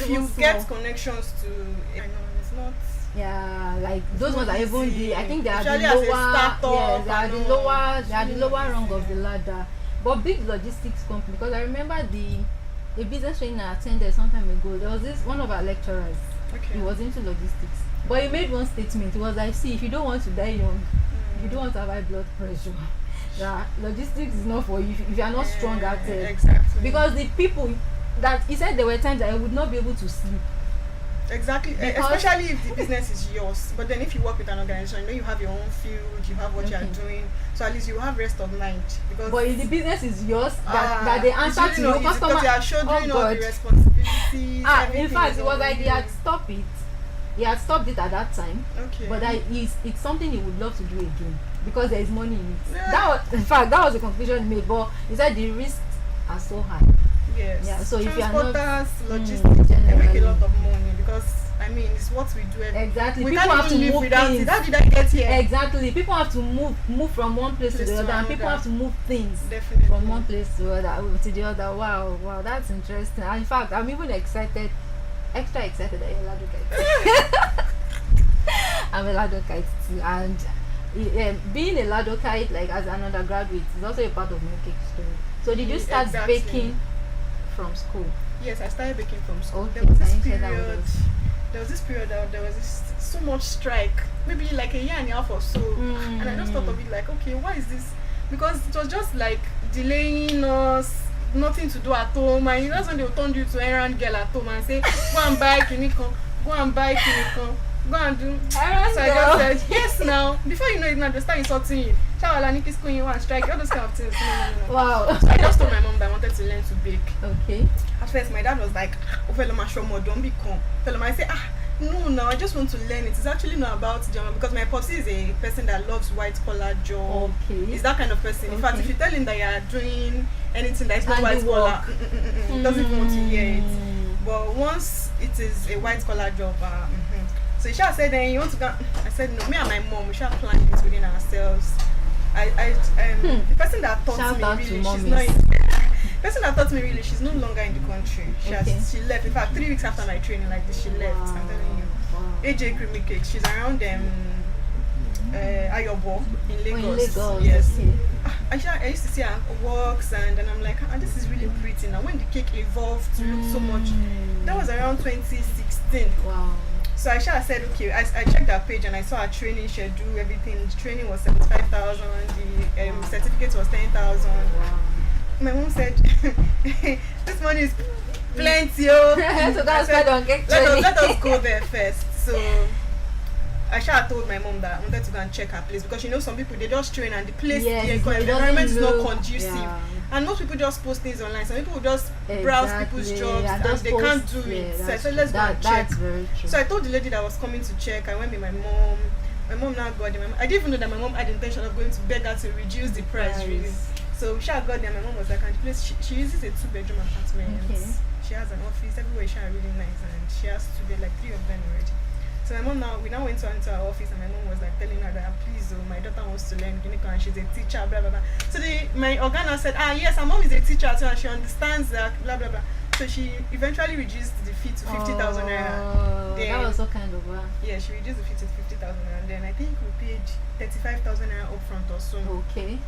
if you get connections to, I know it's not. Yeah, like those ones are even I think they are the Especially as a lower. startup, Yes, they are the lower. They are the Really lower rung of easy. the ladder. But big logistics company, because I remember the business training I attended some time ago. There was this one of our lecturers. Okay. He was into logistics, but he made one statement. It was like, see, if you don't want to die young, if you don't want to have high blood pressure, that logistics is not for you if you are not strong at it. Exactly. Because the people that he said there were times that I would not be able to sleep. Exactly, especially if the business is yours. But then if you work with an organization, you know you have your own field, you have what you are doing, so at least you have rest of mind. Because but if the business is yours, that they answer to your customer, because they are shouldering all God. the responsibilities. In fact, it was like he had stopped it. He had stopped it at that time. Okay. But it's something he would love to do again because there is money in it. Yeah. That was, in fact, that was the conclusion he made. But he said the risks are so high. Yes. Yeah. So if you are not transporters, logistics, they make a lot of money because I mean it's what we do. Exactly. We people can't have to even live move without things. it. How did I get here? Exactly. People have to move from one place to the other, and people have to move things Definitely. from one place to the other. Wow, that's interesting. And in fact, I'm even extra excited that you're a Ladokite. I'm a Ladokite too, and being a Ladokite, like as an undergraduate, is also a part of my cake story. So did you start baking from school? Yes, I started baking from school. Okay, There was this period that there was so much strike, maybe like a year and a half or so, and I just thought of it like, okay, why is this? Because it was just like delaying us, nothing to do at home, and that's when they would turn you to errand girl at home and say, go and buy kinikon, go and do. So I just said, yes now. Before you know it now, they start insulting you. Shawala Nikki school, you want to strike, all those kind of things. No. Wow. So I just told my mom that I wanted to learn to bake. Okay. At first, my dad was like, Ofeloma Shomo, don't become. Ofeloma, I say, no, I just want to learn it. It's actually not about German because my popsy is a person that loves white collar job. Okay. He's that kind of person. In fact, if you tell him that you are doing anything that is not white collar, he doesn't even want to hear it. But once it is a white collar job, so Isha said, then you want to go? I said, no, me and my mom, we shall plan it within ourselves. The person that taught me really, she's not. The person that taught me really, she's no longer in the country. She left. In fact, 3 weeks after my training, like this, she left. I'm telling you. AJ Creamy Cake. She's around Ayobo in Lagos. Yes. Okay. I used to see her works, and then I'm like, this is really pretty. Now, when the cake evolved to look so much, that was around 2016. Wow. So I said, okay, I checked her page and I saw her training schedule, everything. The training was 75,000, the certificate was 10,000. Wow. My mom said, this money is plenty. So that's why don't get training. Let us go there first. So I told my mom that I wanted to go and check her place because some people they just train and the place, the environment is not conducive. Yeah. And most people just post things online. Some people just browse people's jobs and they can't do it. So I said, let's go and check. Very true. So I told the lady that was coming to check. I went with my mom. My mom now got them. I didn't even know that my mom had the intention of going to beg her to reduce the price. Really. So she got there. My mom was like, and the place she uses a 2-bedroom apartment. Okay. She has an office everywhere. She are really nice, and she has 2 bed, like 3 of them already. So my mom we now went into her office, and my mom was like telling her that please, my daughter wants to learn Guinea and she's a teacher, blah blah blah. So my organa said, yes, her mom is a teacher too, and she understands that, blah blah blah. So she eventually reduced the fee to 50,000 naira. That was so kind of wow. Yeah, she reduced the fee to 50,000 naira, and then I think we paid 35,000 naira upfront or so. Okay.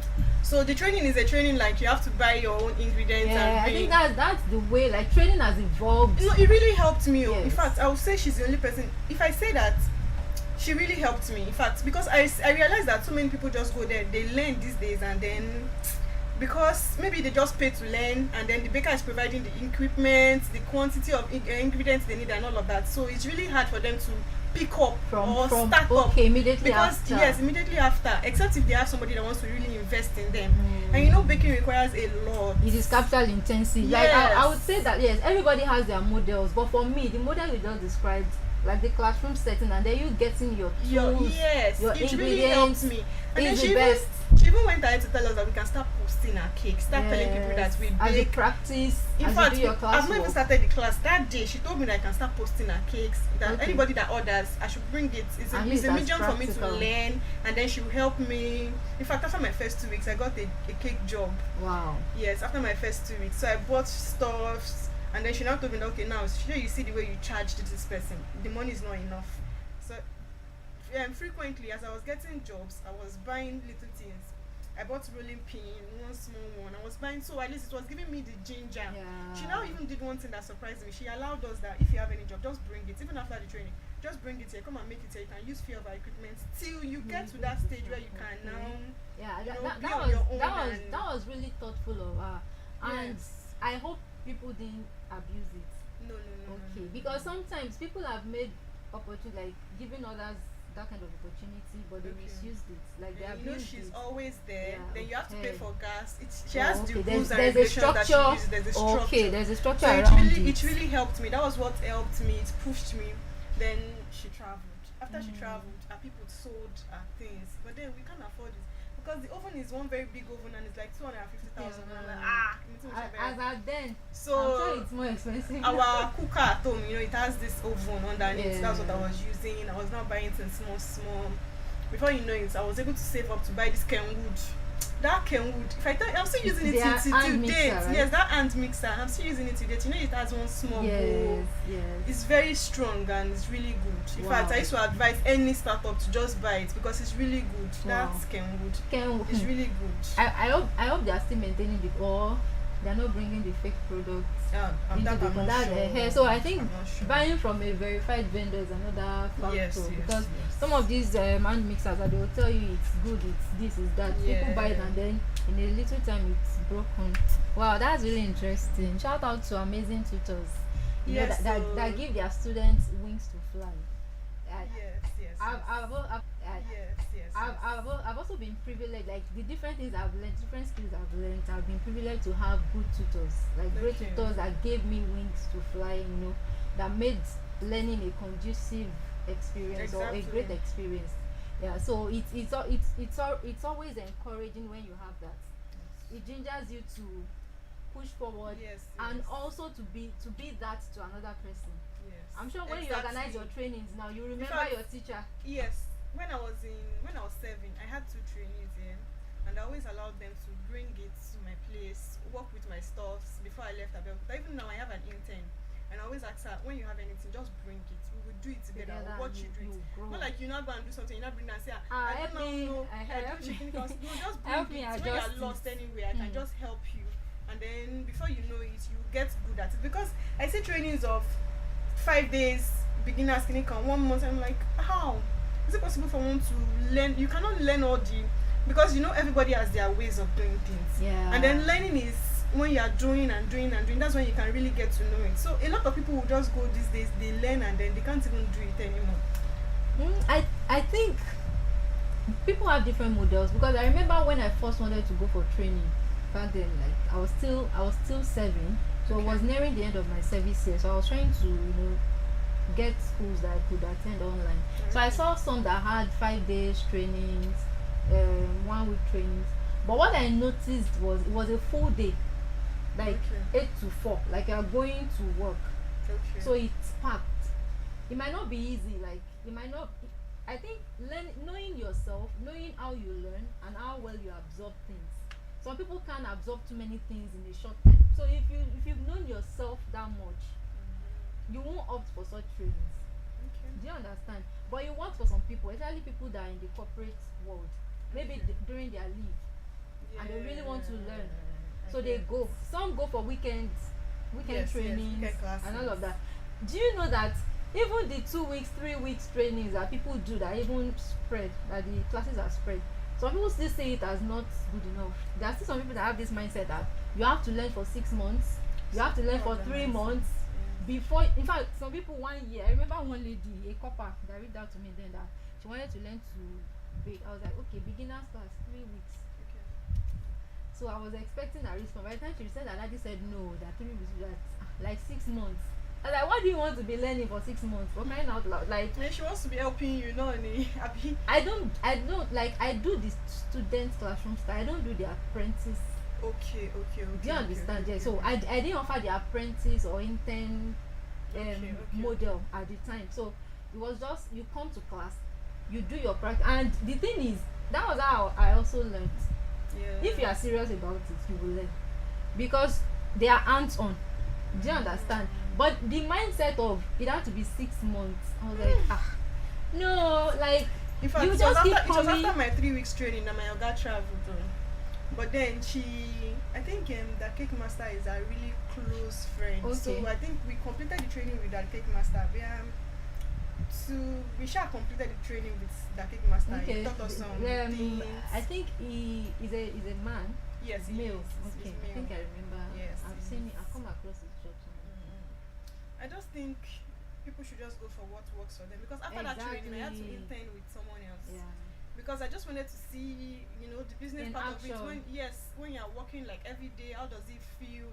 So the training is a training like you have to buy your own ingredients. Yeah, I think that's the way. Like training has evolved. It really helped me. Yes. In fact, I would say she's the only person. If I say that, she really helped me. In fact, because I realized that so many people just go there, they learn these days, and then because maybe they just pay to learn, and then the baker is providing the equipment, the quantity of ingredients they need, and all of that. So it's really hard for them to pick up or start up immediately because after. Yes, immediately after, except if they have somebody that wants to really invest in them. And baking requires a lot. It is capital intensive. Yes. Like I would say that yes, everybody has their models, but for me the model you just described, like the classroom setting, and then you getting your tools, your ingredients, really helped me. And then she even went ahead to tell us that we can start posting our cake, start telling people that we bake. As you practice, in fact, you do your class I've not even started the class. That day, she told me that I can start posting our cakes. That anybody that orders, I should bring it. It's a medium for me to learn, and then she will help me. In fact, after my first 2 weeks, I got a cake job. Wow. Yes, after my first 2 weeks. So I bought stuffs. And then she now told me that, okay, now sure you see the way you charged this person, the money is not enough. So frequently as I was getting jobs, I was buying little things. I bought rolling pin, one small one. I was buying, so at least it was giving me the ginger. Yeah. She now even did one thing that surprised me. She allowed us that if you have any job, just bring it. Even after the training, just bring it here. Come and make it here. You can use few of our equipment till you get to that stage where you can now. Yeah, You know, that, be that on your own was and- that was really thoughtful of her, and Yes. I hope people didn't abuse it. No, no, no. Okay, no. because sometimes people have made opportunity, like giving others that kind of opportunity, but they Okay. misused it. Like they And you know abused she's it. always there. Yeah, Then you have to pay okay. for gas. She Oh, has okay. the There's, rules and there's a regulations that she structure. uses. There's a structure. Okay, there's a structure So around it really helped me. That was what helped me. It pushed me. Then she traveled. After she traveled, our people sold our things, but then we can't afford it because the oven is one very big oven and it's like 250,000. And I'm like, As at then, so I'm sure it's more expensive. our cooker at home, it has this oven underneath. Yeah. That's what I was using. I was now buying things small. Before you know it, I was able to save up to buy this Kenwood. That Kenwood, if I tell you, I'm still using it Their till hand date. mixer, right? Yes, that hand mixer. I'm still using it to date. It has one small bowl. yes, yes. It's very strong and it's really good. In Wow. fact, I used to advise any startup to just buy it because it's really good. Wow. That's Kenwood. It's It's really good. I hope they are still maintaining the, or they're not bringing the fake products I'm into not the sure. hair. So I think I'm not sure. buying from a verified vendor is another factor, Yes, because yes. some of these hand mixers, they will tell you it's good, it's this, is that. People buy it Yeah. and then in a little time it's broken. Wow, that's really interesting. Shout out to amazing tutors. You know, Yes, so- that give their students wings to fly. Yes. I've also been privileged, like the different things I've learned, different skills I've learned. I've been privileged to have good tutors, like great Okay. tutors that gave me wings to fly, that made learning a conducive experience or a Exactly. great experience. Yeah, so it's always encouraging when you have that. It gingers you to push forward, Yes, and yes. also to be that to another person. Yes. I'm sure when you organize your trainings now, you remember fact- your teacher. Yes. When I was 7, I had 2 trainees here, and I always allowed them to bring it to my place, work with my stuffs before I left Abeokuta. Even now, I have an intern, and I always ask her, when you have anything, just bring it. We will do it together. Together, I'll watch you do it. you grow. Not like you not go and do something, you not bring it and say, Ah, I help don't me. know. Help do chicken me. because no, just bring Help it. me When adjust you're lost it. anyway, I can Mm. just help you. And then before you know it, you get good at it. Because I see trainings of 5 days, beginners clinic, 1 month. I'm like, how is it possible for one to learn? You cannot learn all the, because everybody has their ways of doing things. Yeah. And then learning is when you are doing and doing and doing. That's when you can really get to know it. So a lot of people will just go these days, they learn and then they can't even do it anymore. I think people have different models, because I remember when I first wanted to go for training back then, like I was still serving, so I was nearing the end of my service year, so I was trying to get schools that I could attend online. So I saw some that had 5 days trainings, 1 week trainings, but what I noticed was it was a full day, like Okay. 8 to 4, like you're going to work. Okay. So it's packed. It might not be easy, like it might not. I think knowing yourself, knowing how you learn and how well you absorb things. Some people can't absorb too many things in a short time. So if you've known yourself that much, you won't opt for such trainings. Okay. Do you understand? But it works for some people, especially people that are in the corporate world. Maybe Okay. during their leave, and they really want to learn. Yeah, so I they get. go. Some go for weekend Yes, trainings weekend classes. and all of that. Do you know that even the 2 weeks, 3 weeks trainings that people do, that even spread, that the classes are spread, some people still say it as not good enough. There are still some people that have this mindset that you have to learn for 6 months, you have to learn for 3 months before. In fact, some people 1 year. I remember one lady, a copper, that reached out to me then, that she wanted to learn to bake. I was like, okay, beginner's class, 3 weeks. Okay. So I was expecting a response. By the time she said that, Daddy said no, that 3 weeks, like 6 months. I was like, what do you want to be learning for 6 months? For crying out loud, like And she wants to be helping you, no, Abi. I don't like, I do the student classroom style. I don't do the apprentice. Okay. Do you understand? Okay, Yeah. So I didn't offer the apprentice or intern Okay. model at the time. So it was just, you come to class, you do your practice, and the thing is, that was how I also learned. Yeah. If you are serious about it, you will learn, because they are hands on. Do you understand? But the mindset of it had to be 6 months. I was like, no, like In fact, you it was, just after, keep it was coming. after my 3 weeks training that my Oga traveled. But then I think the cake master is a really close friend. So Okay. I think we completed the training with that cake master. We shall completed the training with the cake master. He Okay. taught us some things. I think he is a man. Yes, he Male. is. Okay. He's I think male. I remember. Yes, I've he seen it. is. I've come across his shop somewhere. I just think people should just go for what works for them, because after that training I had to Exactly. intern with someone else. Yeah. Because I just wanted to see, the business In part of it. action. When you're working like every day, how does it feel?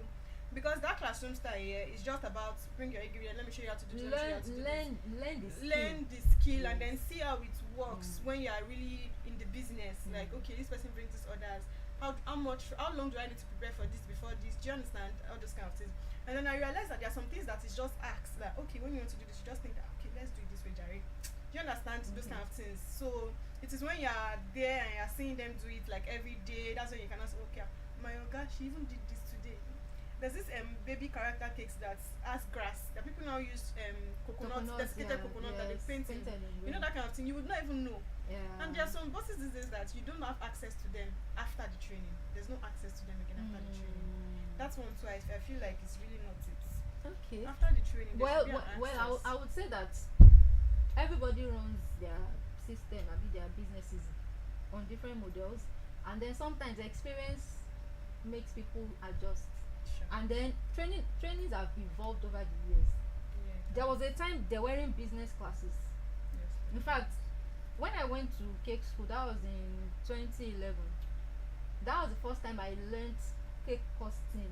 Because that classroom style here is just about bring your ingredient, let me show you how to do this, let me show you how to do this. Learn the skill. Learn the skill and then see how it works when you are really in the business. Like, okay, this person brings this orders. How long do I need to prepare for this before this? Do you understand all those kind of things? And then I realized that there are some things that is just asked that, okay, when you want to do this, you just think that, okay, let's do it this way, Jerry. Do you understand those kind of things? So it is when you are there and you are seeing them do it like every day, that's when you can ask, okay, my Oga, she even did this today. There's this baby character cakes that has grass that people now use coconut, desiccated coconut that they paint in. You know, that kind of thing. You would not even know. Yeah. And there are some bosses these days that you don't have access to them after the training. There's no access to them again after the training. That's one too. I feel like it's really not it. Okay. After the training, there should be an access. I would say that everybody runs their system, their businesses on different models, and then sometimes experience makes people adjust. Sure. And then trainings have evolved over the years. Yeah. There was a time they were in business classes. Yes. In fact, when I went to cake school, that was in 2011. That was the first time I learned cake costing.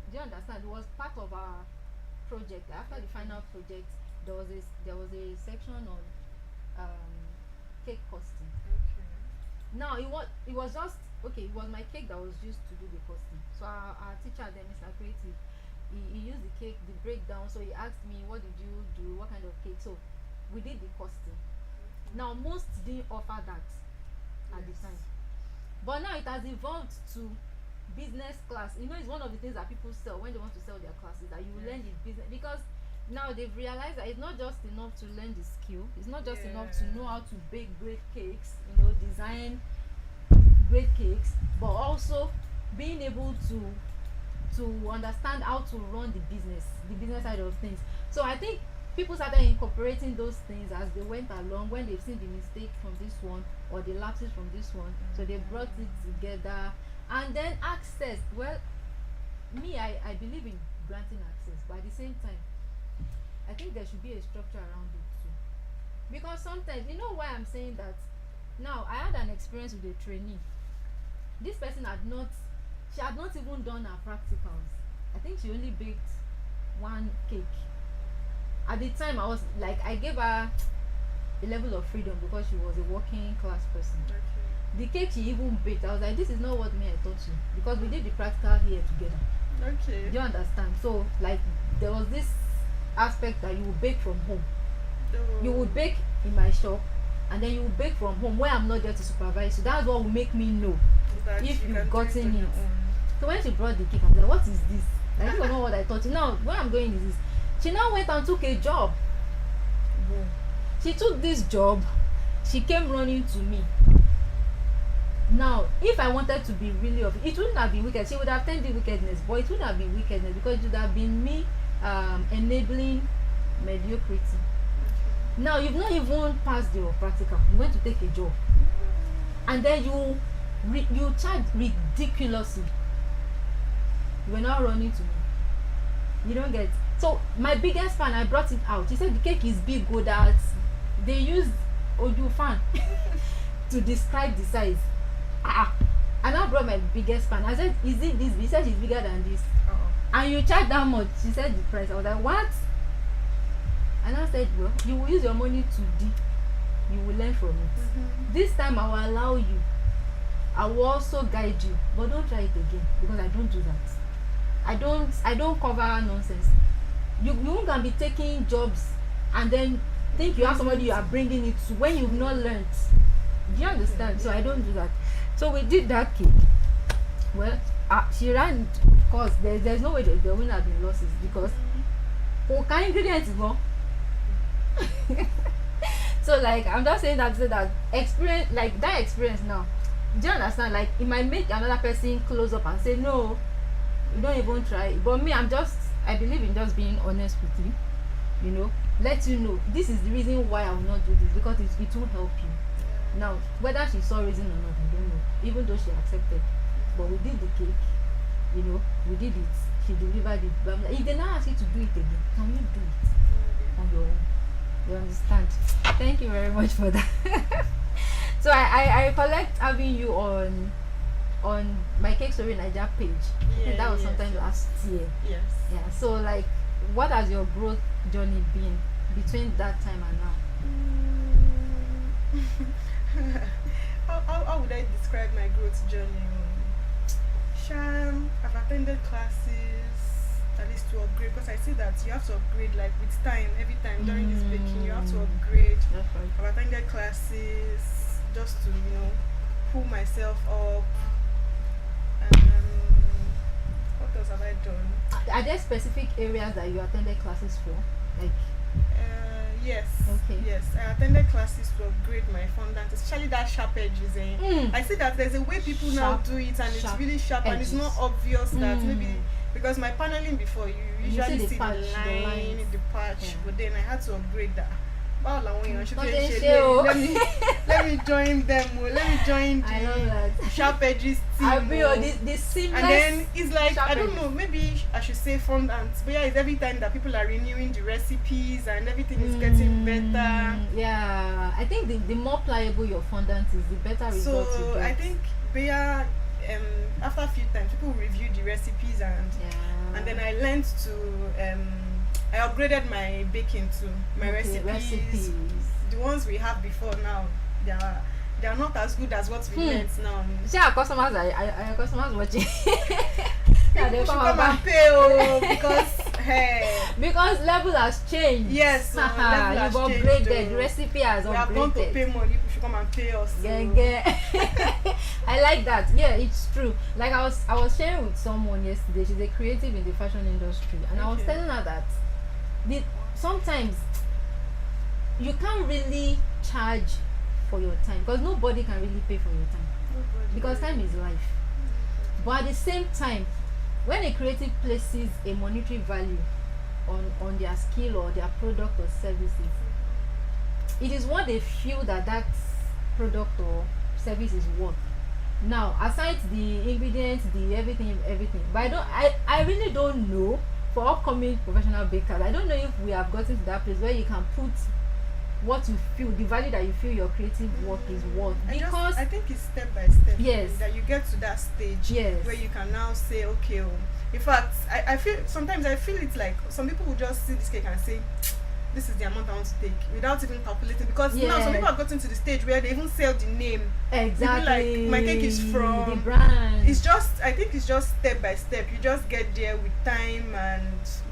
Do you understand? It was part of our project. After the final project, there was a section on cake costing. Okay. Now it was just okay. It was my cake that was used to do the costing. So our teacher then, Mr. Creative, he used the cake, the breakdown. So he asked me, what did you do? What kind of cake? So we did the costing. Now most didn't offer that at the time, but now it has evolved to business class. It's one of the things that people sell when they want to sell their classes, that you learn the business, because now they've realized that it's not just enough to learn the skill, it's not just enough to know how to bake great cakes, design great cakes, but also being able to understand how to run the business side of things. So I think people started incorporating those things as they went along, when they've seen the mistake from this one or the lapses from this one, so they brought it together. And then access, well, I believe in granting access, but at the same time I think there should be a structure around it too, because sometimes, why I'm saying that. Now I had an experience with a trainee. This person had not even done her practicals. I think she only baked one cake. At the time I gave her a level of freedom because she was a working class person. Okay. The cake she even baked, I was like, this is not what I taught you, because we did the practical here together. Okay. Do you understand? So there was this aspect that you would bake from home. Oh. You would bake in my shop, and then you would bake from home where I'm not there to supervise you. That's what will make me know That if you you've can gotten do on your it. own. So when she brought the cake, I'm like, what is this? Like, this was not what I taught you. Now where I'm going is this. She now went and took a job. Yeah. She took this job, she came running to me. Now if I wanted to be really it wouldn't have been wicked. She would have turned the wickedness, but it wouldn't have been wickedness, because it would have been me enabling mediocrity. Now you've not even passed your practical, you went to take a job, and then you charge ridiculously. You were now running to me. You don't get. So my biggest fan, I brought it out. She said the cake is big, good that they used Odu fan to describe the size. And I brought my biggest fan. I said, is it this? He said it's bigger than this. And you charge that much? She said the price. I was like, what? And I said, well, you will use your money to you will learn from it. This time I will allow you. I will also guide you, but don't try it again, because I don't do that. I don't cover nonsense. You can be taking jobs and then think you have somebody you are bringing it to when you've not learned. Do you understand? So I don't do that. So we did that cake. Well, she ran. Of course, there's no way there wouldn't have been losses because what kind ingredients is more. So like I'm just saying that so that experience, like that experience now, do you understand? Like it might make another person close up and say no, you don't even try it. But me, I believe in just being honest with you, you know, let you know this is the reason why I will not do this, because it will help you. Now whether she saw reason or not, I don't know, even though she accepted. But we did the cake, you know, we did it, she delivered it. But I'm like, if they now ask you to do it again, can you do it on your own? You understand? Thank you very much for that. So I recollect having you on my Cake Story Niger page. I think that was sometime last year. Yes. Yeah. So like, what has your growth journey been between that time and now? How would I describe my growth journey? I've attended classes at least to upgrade, because I see that you have to upgrade like with time, every time during this baking you have to upgrade. That's right. I've attended classes just to, you know, pull myself up. What else have I done? Are there specific areas that you attended classes for? Like yes. Okay. Yes, I attended classes to upgrade my fondant, especially that sharp edges. I see that there's a way people now do it, and it's really sharp and it's not obvious that maybe because my paneling before you usually see the line, the patch, but then I had to upgrade that. Let me join them. Let me join the sharp edges team. The seamless. And then it's like, I don't edges. know, maybe I should say fondant, but yeah, it's every time that people are renewing the recipes and everything is getting better. Yeah, I think the more pliable your fondant is, the better results you So get. I think Bea, after a few times, people review the recipes and then I learned to I upgraded my baking too. My recipes. The ones we have before now, they are not as good as what we learned now. See, our customers are customers watching. They come and pay because level has changed. Yes, level has you've changed. Upgraded. The recipe has upgraded. We have gone to pay money. People should come and pay us. I like that. Yeah, it's true. Like I was sharing with someone yesterday. She's a creative in the fashion industry, and I was telling her that sometimes you can't really charge for your time, because nobody can really pay for your time, because time is life. But at the same time, when a creative places a monetary value on their skill or their product or services, it is what they feel that product or service is worth. Now, aside the ingredients, the everything, but I really don't know. For upcoming professional bakers, I don't know if we have gotten to that place where you can put what you feel, the value that you feel your creative work is worth. Because I think it's step by step. Yes. That you get to that stage. Yes. Where you can now say, okay. In fact, I feel sometimes it's like some people will just see this cake and say, this is the amount I want to take, without even calculating, because now some people have gotten to the stage where they even sell the name. Exactly. Like, my cake is from the brand. I think it's just step by step. You just get there with time and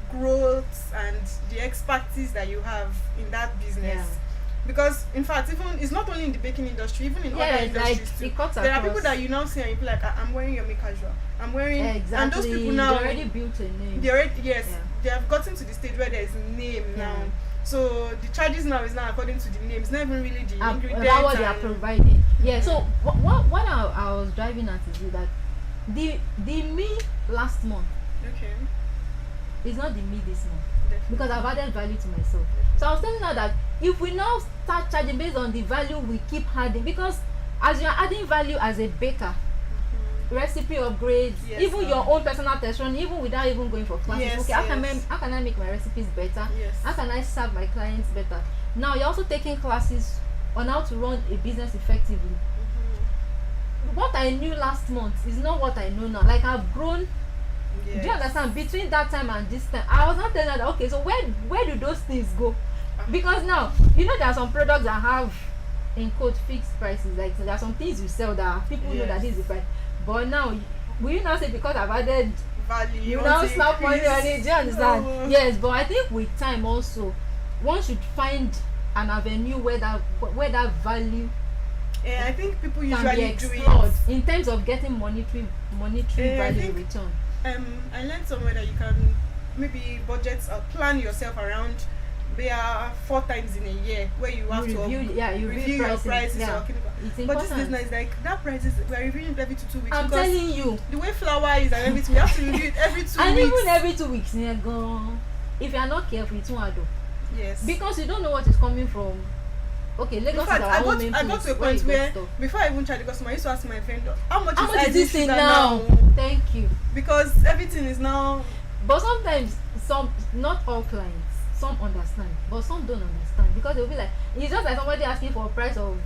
growth and the expertise that you have in that business. Yeah. Because in fact, even it's not only in the baking industry, even in other industries too. There are people that you now see and you be like, I'm wearing your casual. I'm wearing and those people now they already built a name. They have gotten to the stage where there's a name now. So the charges now is now according to the name. It's not even really the ingredients. About what they are providing. Yeah. So what I was driving at is that the me last month. Okay. Is not the me this month. Definitely. Because I've added value to myself. So I was telling her that if we now start charging based on the value we keep adding, because as you are adding value as a baker, recipe upgrades, even your own personal test run, even without even going for classes. How can I make my recipes better? How can I serve my clients better? Now you're also taking classes on how to run a business effectively. What I knew last month is not what I know now. Like I've grown. Do you understand? Between that time and this time, I was not telling her that, okay, so where do those things go? Because now, you know, there are some products that have in quote fixed prices. Like so there are some things you sell that people know that this is the price. But now, will you not say because I've added value, you now slap money on it? Do you understand? Yes, but I think with time also, one should find an avenue where that value I think people can be usually do explored it. in terms of getting monetary I value think- in return. I learned somewhere that you can maybe budget or plan yourself around where 4 times in a year where you have to You review your prices yeah. or chemical. It's But important. this business is like that prices we're reviewing it every 2 weeks I'm because telling you. the way flour is and everything we have to review it every 2 And weeks. even every 2 weeks, yeah, gone. If you are not careful, it's one do. Yes. Because you don't know what is coming from. Okay, In Lagos fact, is our own main I got place to a where point you get where stuff. before I even tried the customer, I used to ask my vendor, how much How is much is this thing now? Thank you. Because everything is now. But sometimes not all clients, some understand, but some don't understand because they'll be like, it's just like somebody asking for a price of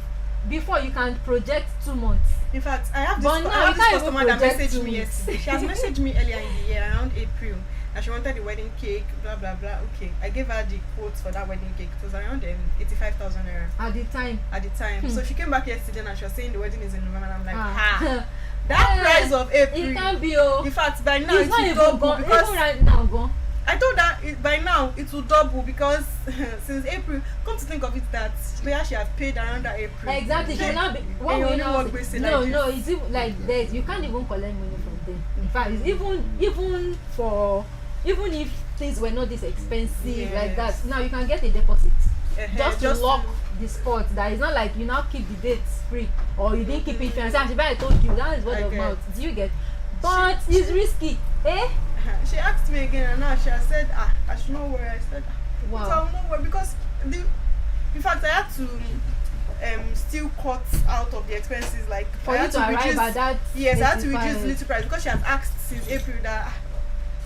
before you can project 2 months. In fact, I have But this, now you can't even customer that project messaged 2 me weeks. yesterday. She has messaged me earlier in the year, around April, that she wanted the wedding cake, blah blah blah. Okay, I gave her the quotes for that wedding cake. It was around 85,000 naira At the time. at the time. So she came back yesterday and she was saying the wedding is in November. And I'm like, ha, that Yeah, price of April. It can be oh. In fact, by now It's it not will even double gone. because Even right now gone. I told her by now it will double because since April, come to think of it, that where she has paid around that April. Exactly. She will not be. What you we only now work say- based no, like no. this. It's even like that. You can't even collect money from them. In fact, it's even if things were not this expensive like that. Yes. Now you can get a deposit just to just lock the spot. That is not like you now keep the dates free or you didn't keep it free. And say, "Actually, I told you that is word I of get. mouth." Do you get? But it's risky, eh? She asked me again and now she has said, I should not worry. I said, Wow. but I will not worry because in fact I had to still cut out of the expenses, like For I you had to arrive at that. yes, I had to 85. reduce the little price because she has asked since April that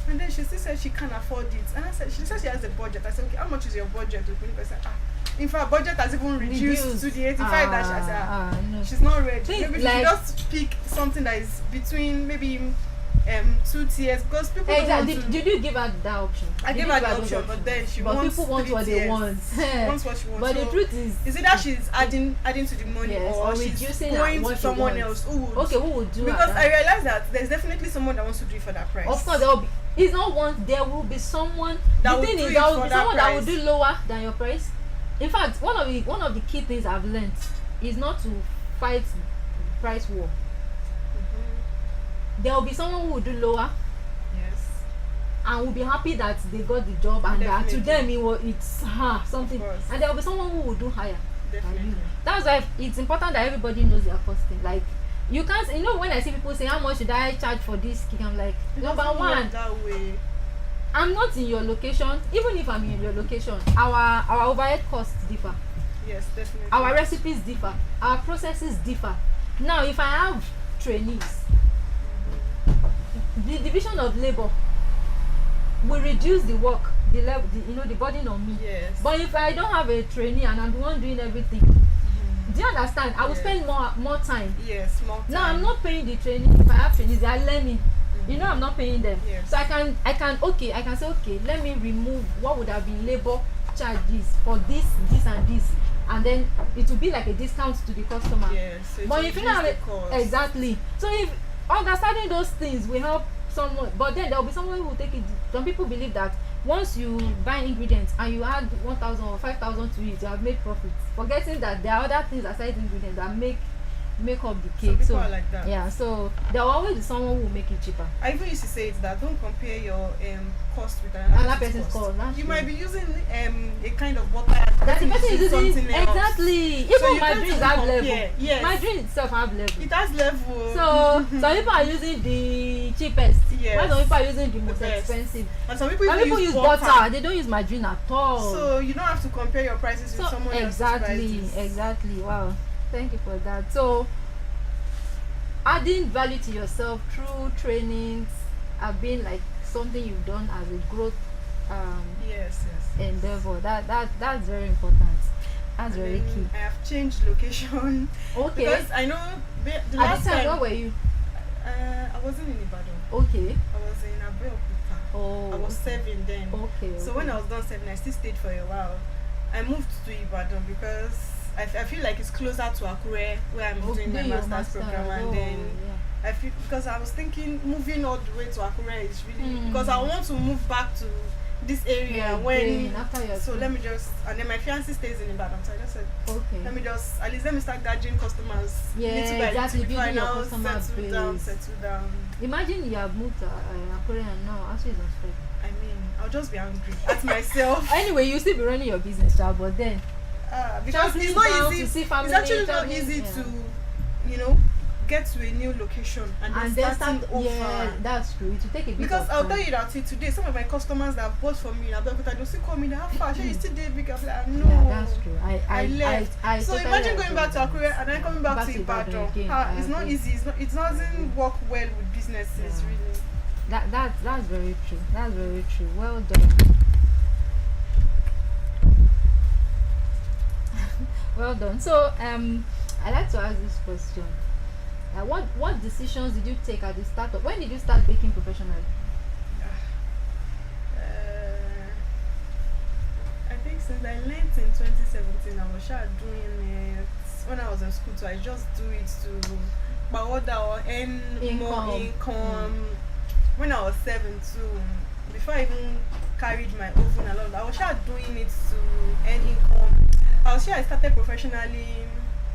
and then she still said she can't afford it. And I said she said she has a budget. I said, okay, how much is your budget? In fact, budget has even reduced to the 85 that she said. No. She's not ready. Things Maybe she like- just pick something that is between maybe 2 tiers because people don't want Exactly. to. Did you give her that option? I Did gave you her give the those option, but then she but wants people want 3 what they tiers. want. Wants what she wants. But so the truth is either she's adding to the money Yes, or or she's reducing going what to she someone wants. else who would. okay, who would do Because that? I realized that there's definitely someone that wants to do it for that price. Of course, there will be. It's not one. There will be someone. That The will thing do is, it there will for be that someone that will price. do lower than your price. In fact, one of the key things I've learned is not to fight price war. There will be someone who will do lower Yes. and will be happy that they got the job and that to Definitely. them it's something. Of course. And there will be someone who will do higher. Definitely. That's why it's important that everybody knows their costing. Like you can't, when I see people say how much should I charge for this cake, I'm like, It number doesn't work one, that way. I'm not in your location. Even if I'm in your location, our overhead costs differ, Yes, definitely. our recipes differ, our processes differ. Now if I have trainees, the division of labor will reduce the work, the level, the burden on me. Yes. But if I don't have a trainee and I'm the one doing everything, do you understand? I will Yes. spend more time. Yes, more time. Now I'm not paying the trainees. If I have trainees, they are learning. I'm not paying them. Yes. So I can say, okay, let me remove what would have been labor charges for this and this, and then it will be like a discount to the customer. Yes. So it But will if you reduce don't have the cost. exactly, so if understanding those things will help someone, but then there will be someone who will take it. Some people believe that once you buy ingredients and you add 1,000 or 5,000 to it, you have made profit, forgetting that there are other things aside ingredients that make up the cake. Some people are like that. yeah, so there will always be someone who will make it cheaper. I even used to say it that don't compare your cost with another person's cost. that's You true. might be using a kind of butter and that the person is using something else. exactly. So Even you my can't drinks even have compare. level. Yes. My drink itself have level. It has level. So some people are using the cheapest. Yes. While some people are using the most best. expensive. And some people Some even people use butter. They don't use margarine at all. So you don't have to compare your prices with someone else's prices. Exactly. Wow. Thank you for that. So adding value to yourself through trainings have been like something you've done as a growth Yes. endeavor. That's very important. That's And very then key. I have changed location Okay. because I know the At last the time, time where were you? I wasn't in Ibadan. Okay. I was in Abeokuta. Oh. I was serving then. Okay. So when I was done serving, I still stayed for a while. I moved to Ibadan because I feel like it's closer to Akure where I'm doing my master's program, and then I feel because I was thinking moving all the way to Akure is really because I want to move back to this area Yeah, when again, after your so school. let me just, and then my fiancé stays in Ibadan, so I just said Okay. let me just at least let me start gathering customers Yeah, little by exactly, little before I building your now customer settle base. down. Imagine you have moved to Akure and now actually it's on strike. I mean, I'll just be angry at myself. Anyway, you still be running your business, child, but then Because traveling it's down not to easy. see family, It's actually not traveling, easy yeah. to, you know, get to a new location and then starting over. Yeah, that's true. It will take a bit Because of I'll time. tell you that till today, some of my customers that have bought from me in Abeokuta, they'll still call me, how far? Sure, you still did big. I'm like, no. Yeah, that's true. I left. So totally imagine going agree back to with Akure that. and then coming back to Ibadan. again. It's not agree. easy. It doesn't work well with businesses, Yeah. really. That's very true. That's very true. Well done. Well done. So I like to ask this question. What decisions did you take at the start of when did you start baking professionally? I think since I learned in 2017, I was doing it when I was in school. So I just do it to order or earn more income. When I was 7 too, before I even carried my oven and all that, I was doing it to earn income. I started professionally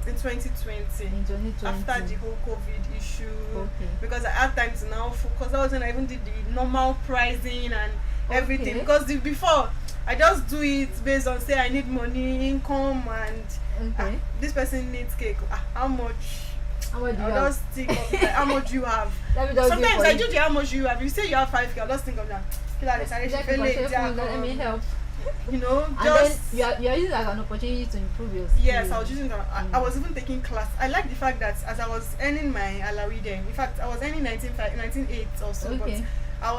in 2020. In 2020. After the whole COVID issue. Okay. Because I had time to now focus. That was when I even did the normal pricing and everything. Okay. Because before, I just do it based on say I need money, income, and this person needs cake. How much? How much do you I'll have? just think of like, how much you have. Let me just Sometimes I do the how much you have. You say you have 5K, I'll just think of that. Let me help. You know, And just then you are using it as an opportunity to improve your skills. yes, I was using that. I was even taking class. I like the fact that as I was earning my Aloore then, in fact, I was earning 19.8 or so, Okay. but I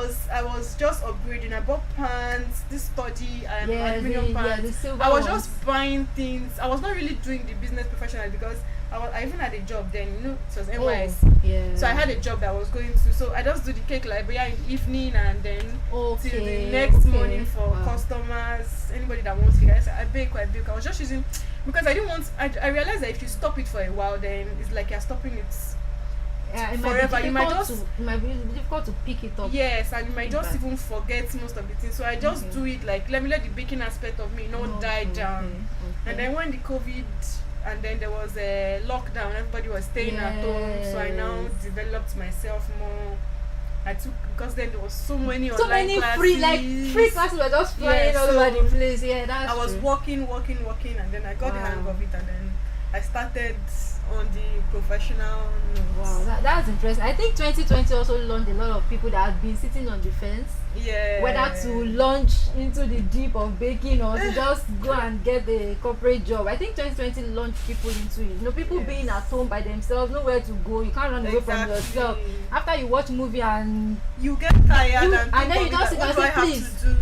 was just upgrading. I bought pants, this study, aluminium pants. the silver I was ones. just buying things. I was not really doing the business professionally because I even had a job then, you know, it was NYS. Yeah. So I had a job that I was going to. So I just do the cake library in the evening and then till Okay. the next okay. morning for Wow. customers, anybody that wants cake. I said I bake. I was just using because I didn't want. I realized that if you stop it for a while, then it's like you're stopping it. Yeah, it forever. Might be You might difficult just- it might be difficult to pick it up. Yes, and you might just Right. even forget most of the things. So I just Okay. do it like let the baking aspect of me not die down. Okay. And then when the COVID and then there was a lockdown, everybody was staying at home. So I now Yes. developed myself more. I took because then there was so many so online many classes. free classes were just flying Yeah, all so over the place. Yeah, that's I was true. working, and then I got the hang Wow. of it, and then I started on the professional notes. Wow, that's interesting. I think 2020 also launched a lot of people that had been sitting on the fence, Yeah. whether to launch into the deep of baking or to just go and get a corporate job. I think 2020 launched people into it. You know, people Yes. being at home by themselves, nowhere to go. You can't run away from Exactly. yourself. After you watch movie and You get tired You- and and then think you of just it, sit what and do say, I have "Please." to do?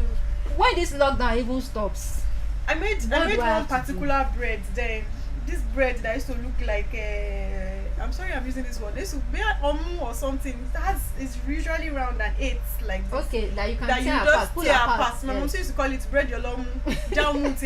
when this lockdown even stops, I made What do I one have to do? particular bread then. This bread that used to look like I'm sorry I'm using this word. This would be omu or something. It's usually round and 8 like this. okay, that you can That you tear just apart, pull tear apart. apart. My mom Yes. used to call it bread yolomu, jamu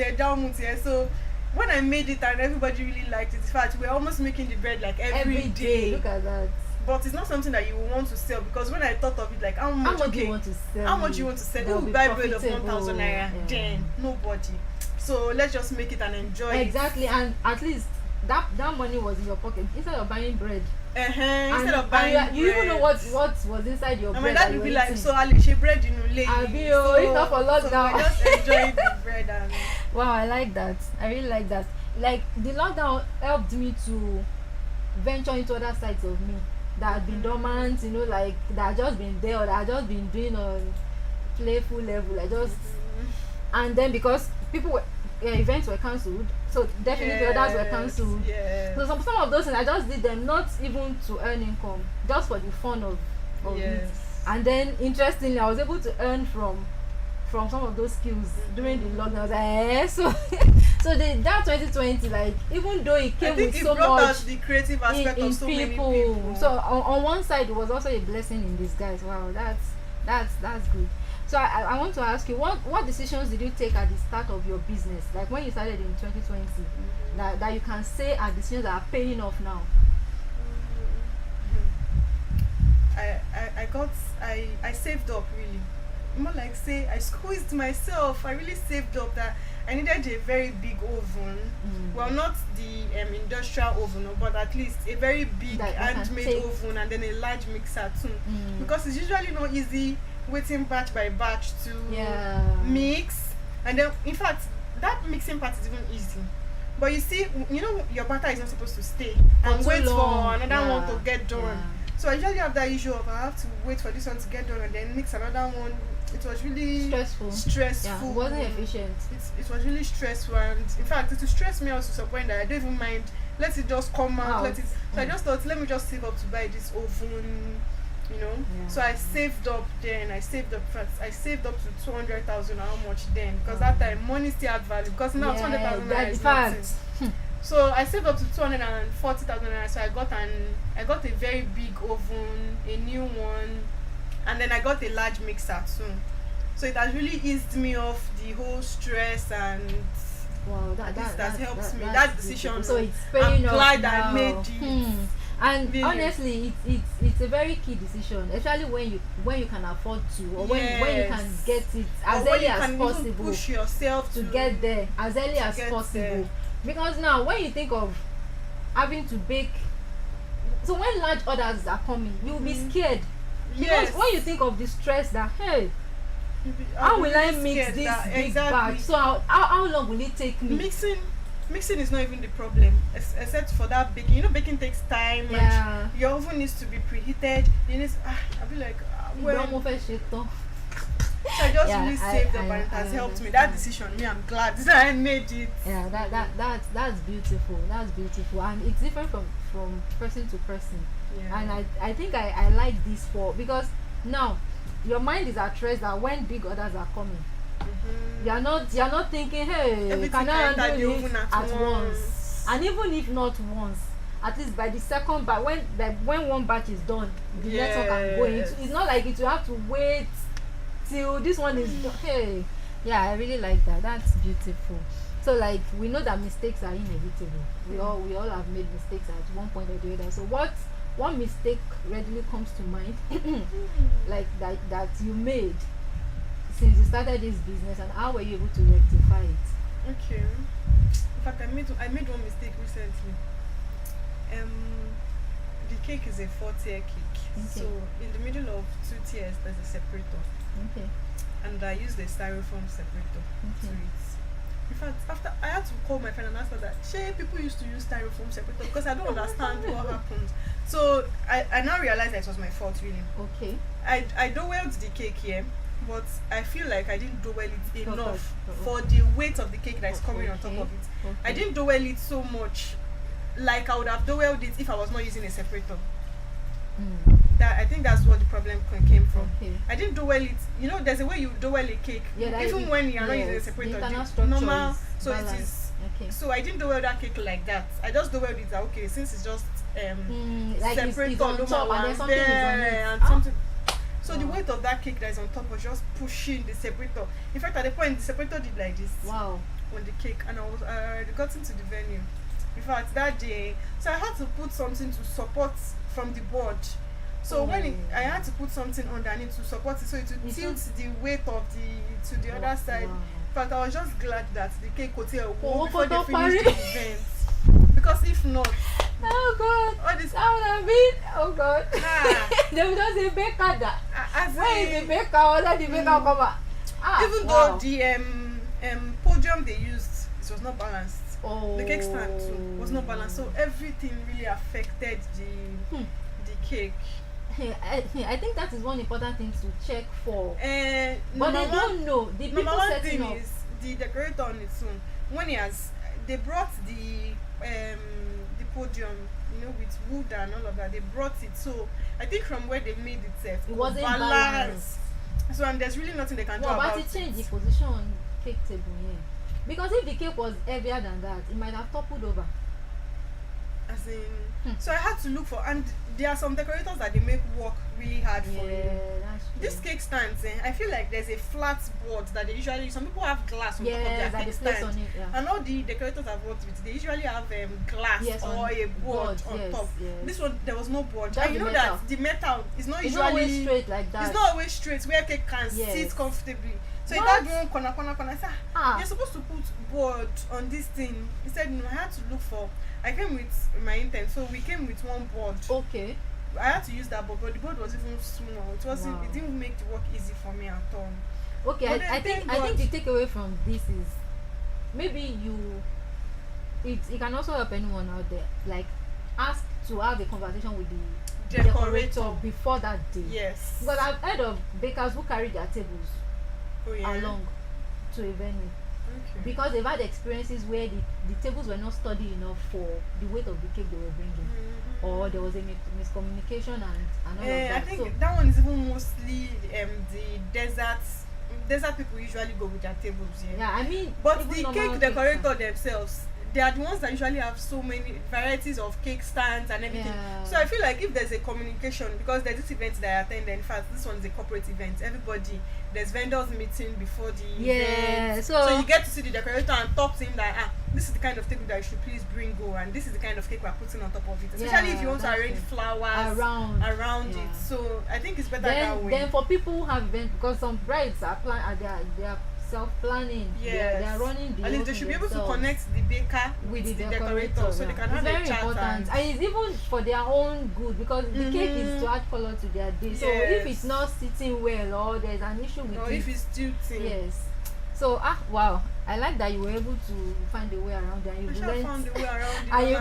tier. So when I made it and everybody really liked it, in fact we're almost making the bread like every day. Look at that. But it's not something that you will want to sell because when I thought of it like how much, How much do you want to sell? how much you want to sell? That Who will will be buy bread of profitable? 1,000 naira? Yeah. Then nobody. So let's just make it and enjoy it. Exactly, and at least that money was in your pocket instead of buying bread. Instead of buying you even know bread. what was inside your And bread. my dad that you would be were like, eating. so I'll share bread in Ule. Abi o, if not for lockdown. So I just enjoyed the bread and Wow, I like that. I really like that. Like the lockdown helped me to venture into other sides of me that had been dormant, you know, like that had just been there or that had just been doing on playful level. And then because events were cancelled, so definitely others were cancelled. Yes. So some of those things I just did them not even to earn income, just for the fun of it. Yes. And then interestingly, I was able to earn from some of those skills during the lockdown. I was like, so that 2020, like even though it I came think with it so brought out much the creative aspect in of so many people. people. So on one side, it was also a blessing in disguise. Wow, that's good. So I want to ask you, what decisions did you take at the start of your business, like when you started in 2020, that you can say are decisions that are paying off now? I saved up really. more like say I squeezed myself. I really saved up that I needed a very big oven. Well, not the industrial oven, no, but at least a very big That can handmade take- oven, and then a large mixer too. Because it's usually not easy waiting batch by batch to Yeah. mix. And then, in fact, that mixing part is even easy. But you see, you know, your batter is not supposed to stay and too wait long. for another one Yeah. to get done. Yeah. So I usually have that issue of I have to wait for this one to get done and then mix another one. It was really Stressful. stressful. Yeah, it wasn't efficient. It was really stressful, and in fact, it will stress me out to some point that I don't even mind. Let it just come out. Let it. So I just thought, let me just save up to buy this oven. You know. Yeah. So I saved up then. I saved up to 200,000. How much then? Because that time money still had value. Because now 200,000 that's is the fact. nothing. So I saved up to 240,000 naira. So I got a very big oven, a new one, and then I got a large mixer too. So it has really eased me off the whole stress, and Wow, that helps me. that's That decision, beautiful. So it's I'm paying off glad now. I made it. And Really. honestly, it's a very key decision, especially when you can afford to, or when you can Yes. get it Or as when early you as can even possible push yourself to get there as early as get possible. there. Because now, when you think of having to bake, so when large orders are coming, you'll be scared. Because Yes. when you think of the stress that, hey, I'll how be will I really mix scared this that- big exactly. batch? So how long will it take me? Mixing is not even the problem, except for that baking. You know, baking takes time. Yeah. And your oven needs to be preheated. You need. I'll be like, Well, well. So I just Yeah, really I- saved up, I- and it has I helped me. That understand. decision, me, I'm glad that I made it. Yeah, that's beautiful. That's beautiful, and it's different from person to person. Yeah. And I think I like this because now your mind is at rest that when big orders are coming, Mhm. you're not thinking, hey, Everything can I can enter handle the it oven at at once? And even if not once, at least by the second batch, when one batch is done, the next one can go in. Yes. It's not like you have to wait till this one is done. Hey, yeah, I really like that. That's beautiful. So like we know that mistakes are inevitable. We all have made mistakes at one point or the other. So one mistake readily comes to mind, like that you made since you started this business, and how were you able to rectify it? Okay. In fact, I made one mistake recently. The cake is a 4-tier cake. Okay. So in the middle of 2 tiers, there's a separator, Okay. and I used a styrofoam separator to Okay. it. In fact, after I had to call my friend and ask her that, people used to use styrofoam separator because I don't understand what happened. So I now realized that it was my fault, really. Okay. I dowelled the cake here, but I feel like I didn't dowell it enough Okay. for the weight of the cake that is coming on top Okay. of it. Okay. I didn't dowell it so much like I would have dowelled it if I was not using a separator. That I think that's what the problem came from. Okay. I didn't dowell it. You know, there's a way you dowell a cake, Yeah, that even is- when you are not using a yes, separator. the internal the structure normal, is so it balanced. is. Okay. So I didn't dowell that cake like that. I just dowelled it that okay, since it's just Like it's separator, on normal top and then one something is on there it. and Ah. something. So the Wow. weight of that cake that is on top was just pushing the separator. In fact, at the point, the separator did like this Wow. on the cake, and I was got into the venue. In fact, that day, so I had to put something to support from the board. So I had to put something underneath to support it, so it would tilt the weight of to the other side. Wow. In fact, I was just glad that the cake hotel Oh, before they photo finished party. the event, because if not, Oh God. all this. That would have been. Oh God. Ah. They would just say baker that. As Where is in- the baker? Or let the baker come out. even though the podium they used, it was not balanced. Oh. The cake stand too was not balanced, so everything really affected the cake. I think that is one important thing to check for. And But they don't know. The people number one setting thing up. is the decorator on its own. When they brought the podium, with wood and all of that. They brought it, so I think from where they made it, It wasn't balanced. So and there's really nothing they can do Well, about but it changed the position on cake table here. Because if the cake was heavier than that, it might have toppled over. As in, so I had to look for, and there are some decorators that they make work really hard for you. That's true. This cake stands, I feel like there's a flat board that they usually. Some people have glass on top of their that cake they place stand, on it, and all the decorators I've worked with, they usually have glass or a board on top. This one there was no board, That's and you know metal. that the metal is not It's usually not always straight like that. It's not always straight where cake can Yes. sit comfortably. So What? it had one corner. I said, you're supposed to put board on this thing. He said, no, I had to look for. I came with my intern, so we came with one board. Okay. I had to use that board, but the board was even small. It didn't make the work easy for me at all. Okay, I think the takeaway from this is maybe it can also help anyone out there. Like, ask to have a conversation with the decorator before that day. Yes. Because I've heard of bakers who carry their tables along to a venue. Okay. Because they've had experiences where the tables were not sturdy enough for the weight of the cake they were bringing, or there was a miscommunication and all of that. I think that one is even mostly the desert people usually go with their tables. Yeah, I mean, but the cake decorator themselves, they are the ones that usually have so many varieties of cake stands and everything. So I feel like if there's a communication, because there's this event that I attend, in fact this one is a corporate event, there's vendors meeting before the event, so you get to see the decorator and talk to him that this is the kind of table that you should please bring and this is the kind of cake we're putting on top of it, especially if you want to arrange flowers around it. So I think it's better that way. Then for people who have events, because some brides are they are self-planning. They are running the at least they should be able to connect the baker with the decorator, so they can have very a chat. Important, and it's even for their own good, because the cake is to add color to their day. So if it's not sitting well, or there's an issue with it, if it's tilting, so wow, I like that you were able to find a way around it, and you've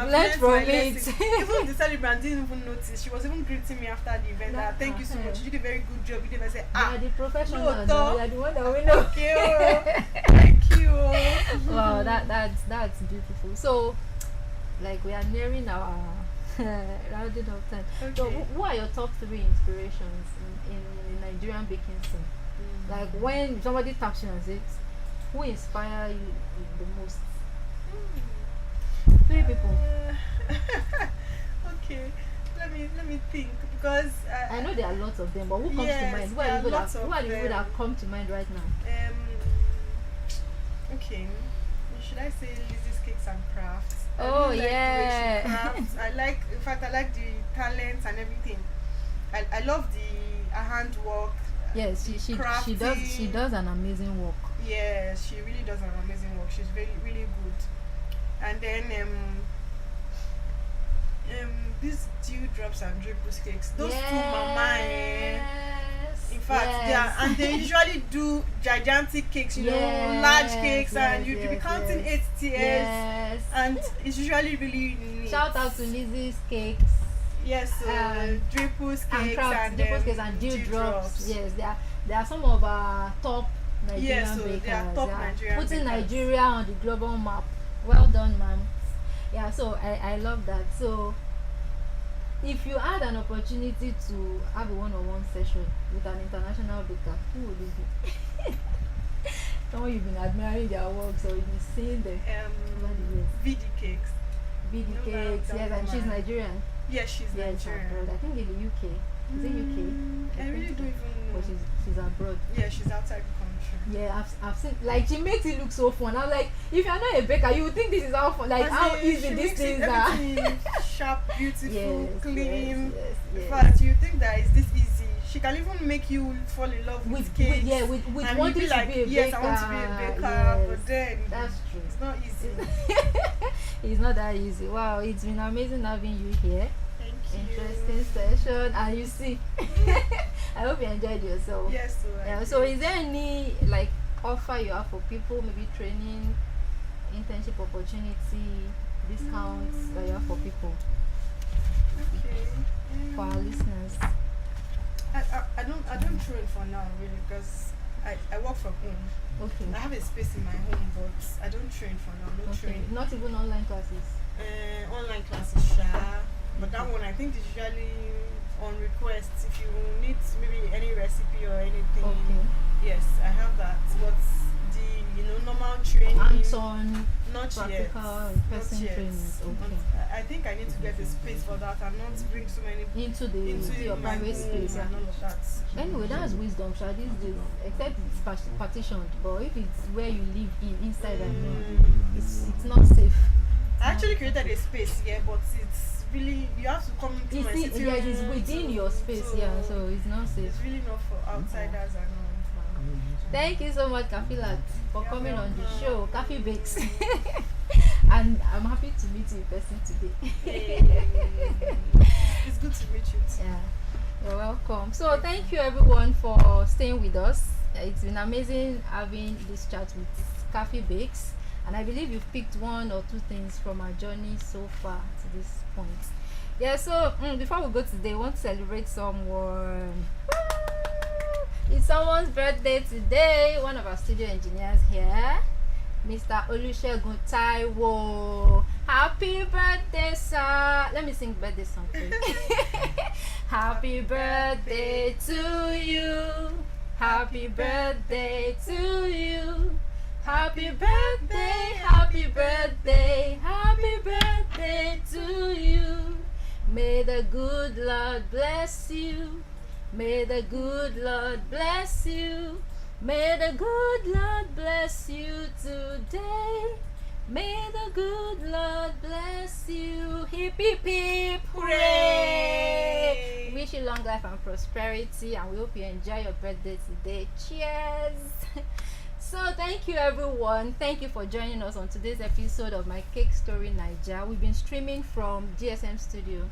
learned from it. Even the celebrant didn't even notice. She was even greeting me after the event. Thank you so much. You did a very good job. You didn't say, the professional. You are the one that we know. Thank you. Wow, that's beautiful. So, like, we are nearing our rounded up time. Okay. So, who are your top 3 inspirations in the Nigerian baking scene? Like, when somebody taps you and says, who inspire you the most? 3 people. Okay, let me think, because I know there are lots of them, but who comes to mind? Who are the people that come to mind right now? Okay, should I say Lizzie's Cakes and Crafts? I like in fact I like the talents and everything. I love the handwork. Yes, she does an amazing work. Yes, she really does an amazing work. She's really, really good. And then these dewdrops and dripple cakes, those two mama, in fact they usually do gigantic cakes, large cakes, and you be counting 8 tiers, and it's usually really neat. Shout out to Lizzie's Cakes. Yes, dripple cakes and dewdrops. Yes, they are some of our top Nigerian bakers. They are top Nigerian putting bakers. Nigeria on the global map. Well done, ma'am. Yeah, so I love that. So if you had an opportunity to have a one-on-one session with an international baker, who would it be? Someone you've been admiring their works, or you've been seeing them over the years. VD Cakes. VD Cakes, yes, and she's Nigerian. Yes, she's Nigerian. Abroad. I think in the UK. Is it UK? I really don't even know. But she's abroad. Yeah, she's outside the country. Yeah, I've seen, like, she makes it look so fun. I'm like, if you're not a baker, you would think this is how fun, like how easy these things are. Sharp, beautiful, clean. Yes. In fact, you think that is this easy. She can even make you fall in love with cakes. With and wanting be like, to be a baker. yes, I want to be a baker, but then that's true. It's not easy. It's not that easy. Wow, it's been amazing having you here. Thank you. Interesting session, and you see, I hope you enjoyed yourself. Yes. So is there any like offer you have for people, maybe training, internship opportunity, discounts that you have for people? Okay. For our listeners. I don't train for now really, because I work from home. Okay. I have a space in my home, but I don't train for now. No training. Not even online classes. Online classes, but that one I think is usually on request. If you need maybe any recipe or anything, Okay. yes, I have that. But the normal training, Hands-on. Not yet. practical in-person Not yet. trainings. Okay. I think I need to get a space for that and not bring so many Into your my private home space. and all of that. Anyway, that's wisdom, Sha, these days. Except it's partitioned, but if it's where you live inside and it's not safe. I actually created a space, yeah, but it's really, you have to come into my city. Yeah, it's within your space, so it's not safe. It's really not for outsiders and all. Thank you so much, Kafilat, for coming on the show, Kafi Bakes. And I'm happy to meet you in person today. It's good to meet you too. Yeah, you're welcome. So thank you everyone for staying with us. It's been amazing having this chat with Kafi Bakes, and I believe you've picked one or two things from our journey so far to this point. Yeah, so before we go today, we want to celebrate someone. It's someone's birthday today. One of our studio engineers here, Mr. Olusegun Taiwo. Happy birthday, sir. Let me sing birthday song for you. Happy birthday to you. Happy birthday to you. Happy birthday, happy birthday, happy birthday to you. May the good Lord bless you. May the good Lord bless you. May the good Lord bless you today. May the good Lord bless you. Hip hip hip, hooray! Wish you long life and prosperity, and we hope you enjoy your birthday today. Cheers! So thank you everyone. Thank you for joining us on today's episode of My Cake Story Naija. We've been streaming from GSM Studio,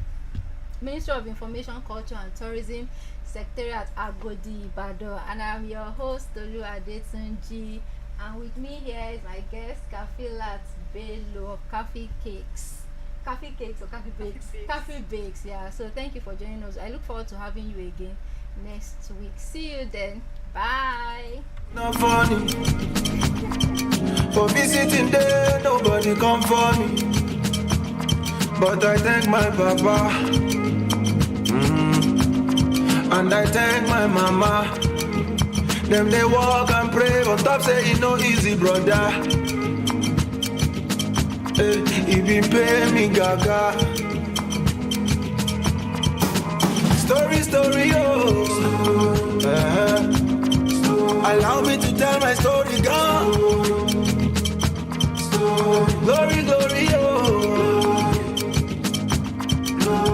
Ministry of Information, Culture and Tourism, Secretariat Agodi, Ibadan, and I'm your host Tolu Adetunji. And with me here is my guest Kafilat Bello of Coffee Cakes. Coffee Cakes or Coffee Bakes? Coffee Bakes, yeah. So thank you for joining us. I look forward to having you again next week. See you then. Bye. Not funny. For visiting there, nobody come for me. But I thank my papa. And I thank my mama. Them they walk and pray on top, say it no easy, brother. He been pay me gaga. Story, oh. Allow me to tell my story, God. Glory, oh.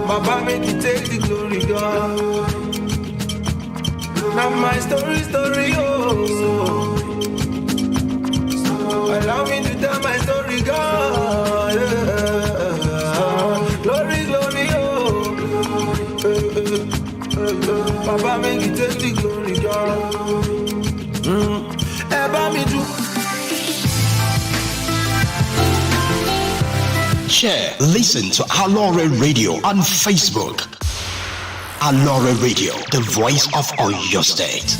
Papa make you take the glory, God. Now my story, oh. Allow me to tell my story, God. Glory, oh. Papa make you take the glory, God. Me do. Share, listen to Aloore Radio on Facebook. Aloore Radio, the voice of Oyo State.